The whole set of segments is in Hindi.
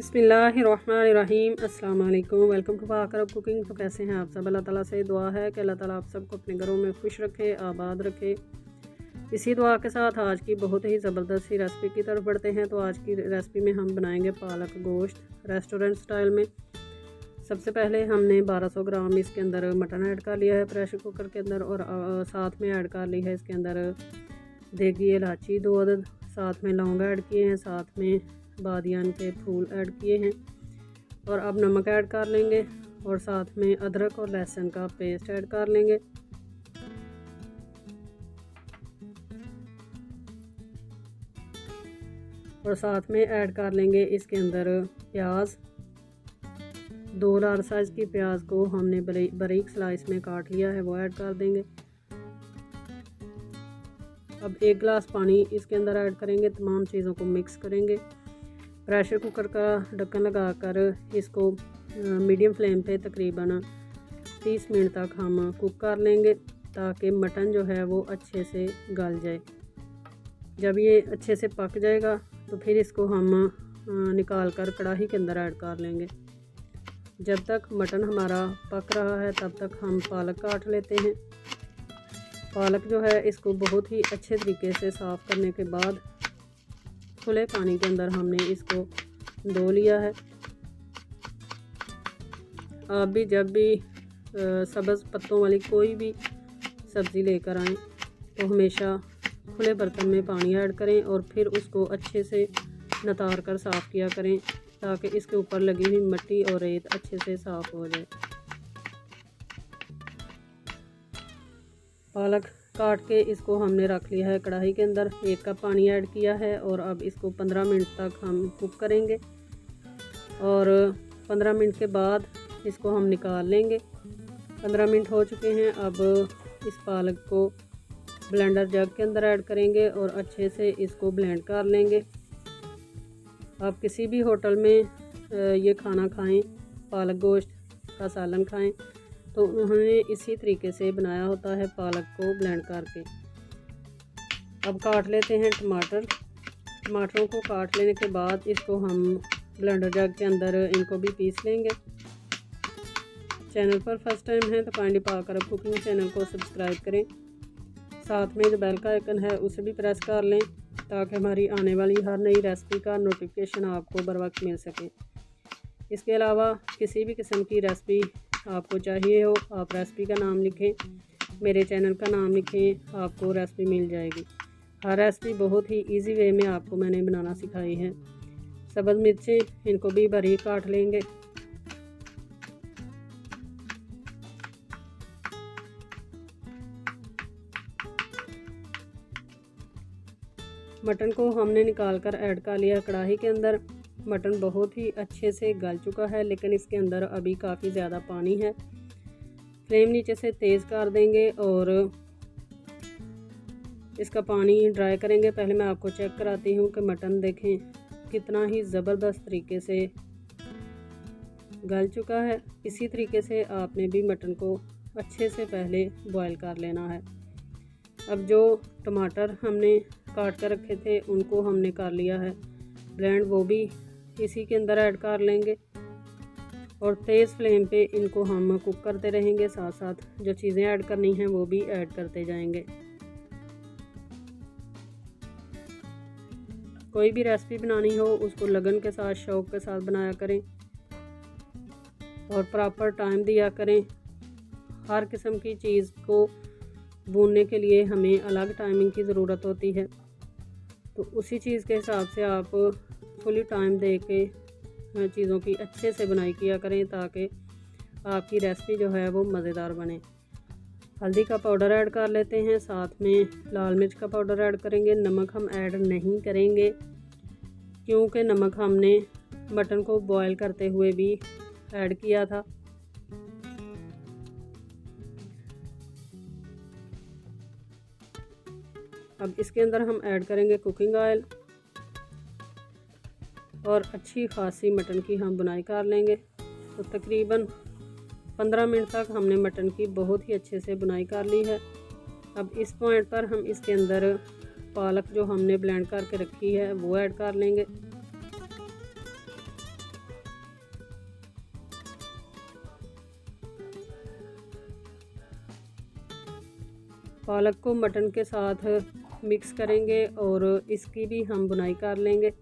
बिस्मिल्लाहिर्रहमानिर्रहीम अस्सलाम वालेकुम। वेलकम टू पाक अरब कुकिंग। तो कैसे हैं आप सब? अल्लाह ताला से दुआ है कि अल्लाह ताला आप सबको अपने घरों में खुश रखे, आबाद रखे। इसी दुआ के साथ आज की बहुत ही ज़बरदस्त सी रेसिपी की तरफ बढ़ते हैं। तो आज की रेसिपी में हम बनाएंगे पालक गोश्त रेस्टोरेंट स्टाइल में। सबसे पहले हमने 1200 ग्राम इसके अंदर मटन ऐड कर लिया है प्रेशर कुकर के अंदर, और साथ में ऐड कर ली है इसके अंदर देगी इलायची 2 अदद, साथ में लौंग ऐड किए हैं, साथ में बादियान के फूल ऐड किए हैं, और अब नमक ऐड कर लेंगे, और साथ में अदरक और लहसुन का पेस्ट ऐड कर लेंगे। और साथ में ऐड कर लेंगे इसके अंदर प्याज। 2 लार्ज साइज़ की प्याज को हमने बारीक स्लाइस में काट लिया है, वो ऐड कर देंगे। अब 1 गिलास पानी इसके अंदर ऐड करेंगे, तमाम चीज़ों को मिक्स करेंगे। प्रेशर कुकर का ढक्कन लगाकर इसको मीडियम फ्लेम पे तकरीबन 30 मिनट तक हम कुक कर लेंगे, ताकि मटन जो है वो अच्छे से गल जाए। जब ये अच्छे से पक जाएगा तो फिर इसको हम निकाल कर कढ़ाई के अंदर ऐड कर लेंगे। जब तक मटन हमारा पक रहा है तब तक हम पालक काट लेते हैं। पालक जो है इसको बहुत ही अच्छे तरीके से साफ़ करने के बाद खुले पानी के अंदर हमने इसको धो लिया है। आप भी जब भी सब्ज़ पत्तों वाली कोई भी सब्ज़ी लेकर आएँ तो हमेशा खुले बर्तन में पानी ऐड करें, और फिर उसको अच्छे से नतार कर साफ़ किया करें, ताकि इसके ऊपर लगी हुई मिट्टी और रेत अच्छे से साफ़ हो जाए। पालक काट के इसको हमने रख लिया है कढ़ाई के अंदर, 1 कप पानी ऐड किया है, और अब इसको 15 मिनट तक हम कुक करेंगे। और 15 मिनट के बाद इसको हम निकाल लेंगे। 15 मिनट हो चुके हैं। अब इस पालक को ब्लेंडर जग के अंदर ऐड करेंगे और अच्छे से इसको ब्लेंड कर लेंगे। आप किसी भी होटल में ये खाना खाएं, पालक गोश्त का सालन खाएं, तो उन्होंने इसी तरीके से बनाया होता है, पालक को ब्लेंड करके। अब काट लेते हैं टमाटर। टमाटरों को काट लेने के बाद इसको हम ब्लेंडर जग के अंदर इनको भी पीस लेंगे। चैनल पर फर्स्ट टाइम है तो काइंडली पाक अरब कुकिंग चैनल को सब्सक्राइब करें। साथ में जो बेल का आइकन है उसे भी प्रेस कर लें, ताकि हमारी आने वाली हर नई रेसिपी का नोटिफिकेशन आपको बर वक्त मिल सके। इसके अलावा किसी भी किस्म की रेसिपी आपको चाहिए हो, आप रेसिपी का नाम लिखें, मेरे चैनल का नाम लिखें, आपको रेसिपी मिल जाएगी। हर रेसिपी बहुत ही इजी वे में आपको मैंने बनाना सिखाई है। सब्ज़ मिर्चें इनको भी बारीक काट लेंगे। मटन को हमने निकाल कर ऐड कर लिया कढ़ाई के अंदर। मटन बहुत ही अच्छे से गल चुका है, लेकिन इसके अंदर अभी काफ़ी ज़्यादा पानी है। फ्लेम नीचे से तेज़ कर देंगे और इसका पानी ड्राई करेंगे। पहले मैं आपको चेक कराती हूँ कि मटन देखें कितना ही ज़बरदस्त तरीके से गल चुका है। इसी तरीके से आपने भी मटन को अच्छे से पहले बॉयल कर लेना है। अब जो टमाटर हमने काट कर रखे थे उनको हमने कर लिया है ब्लेंड, वो भी इसी के अंदर ऐड कर लेंगे, और तेज़ फ्लेम पे इनको हम कुक करते रहेंगे। साथ साथ जो चीज़ें ऐड करनी हैं वो भी ऐड करते जाएंगे। कोई भी रेसिपी बनानी हो उसको लगन के साथ, शौक़ के साथ बनाया करें, और प्रॉपर टाइम दिया करें। हर किस्म की चीज़ को भूनने के लिए हमें अलग टाइमिंग की ज़रूरत होती है, तो उसी चीज़ के हिसाब से आप फुली टाइम दे के चीज़ों की अच्छे से बुनाई किया करें, ताकि आपकी रेसिपी जो है वो मज़ेदार बने। हल्दी का पाउडर ऐड कर लेते हैं, साथ में लाल मिर्च का पाउडर ऐड करेंगे। नमक हम ऐड नहीं करेंगे, क्योंकि नमक हमने मटन को बॉयल करते हुए भी ऐड किया था। अब इसके अंदर हम ऐड करेंगे कुकिंग ऑयल, और अच्छी खासी मटन की हम बुनाई कर लेंगे। तो तकरीबन 15 मिनट तक हमने मटन की बहुत ही अच्छे से बुनाई कर ली है। अब इस पॉइंट पर हम इसके अंदर पालक जो हमने ब्लेंड करके रखी है वो ऐड कर लेंगे। पालक को मटन के साथ मिक्स करेंगे और इसकी भी हम बुनाई कर लेंगे।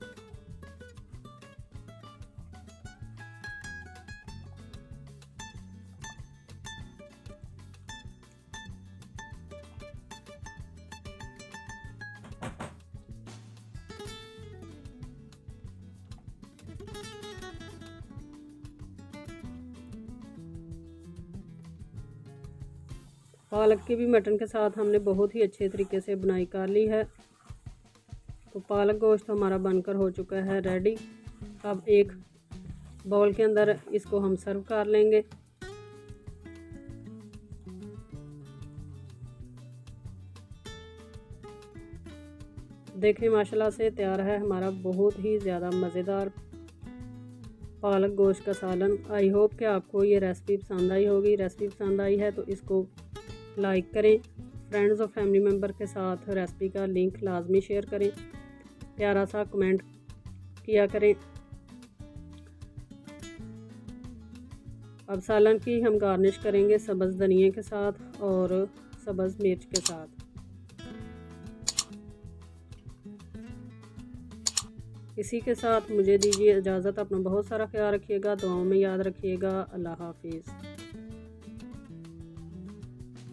पालक की भी मटन के साथ हमने बहुत ही अच्छे तरीके से बुनाई कर ली है। तो पालक गोश्त हमारा बनकर हो चुका है रेडी। अब एक बाउल के अंदर इसको हम सर्व कर लेंगे। देखिए माशाल्लाह से तैयार है हमारा बहुत ही ज़्यादा मज़ेदार पालक गोश्त का सालन। आई होप कि आपको ये रेसिपी पसंद आई होगी। रेसिपी पसंद आई है तो इसको लाइक करें, फ्रेंड्स और फैमिली मेम्बर के साथ रेसिपी का लिंक लाजमी शेयर करें, प्यारा सा कमेंट किया करें। अब सालन की हम गार्निश करेंगे सब्ज़ धनिए के साथ और सब्ज़ मिर्च के साथ। इसी के साथ मुझे दीजिए इजाज़त। अपना बहुत सारा ख्याल रखिएगा, दुआओं में याद रखिएगा। अल्लाह हाफिज़।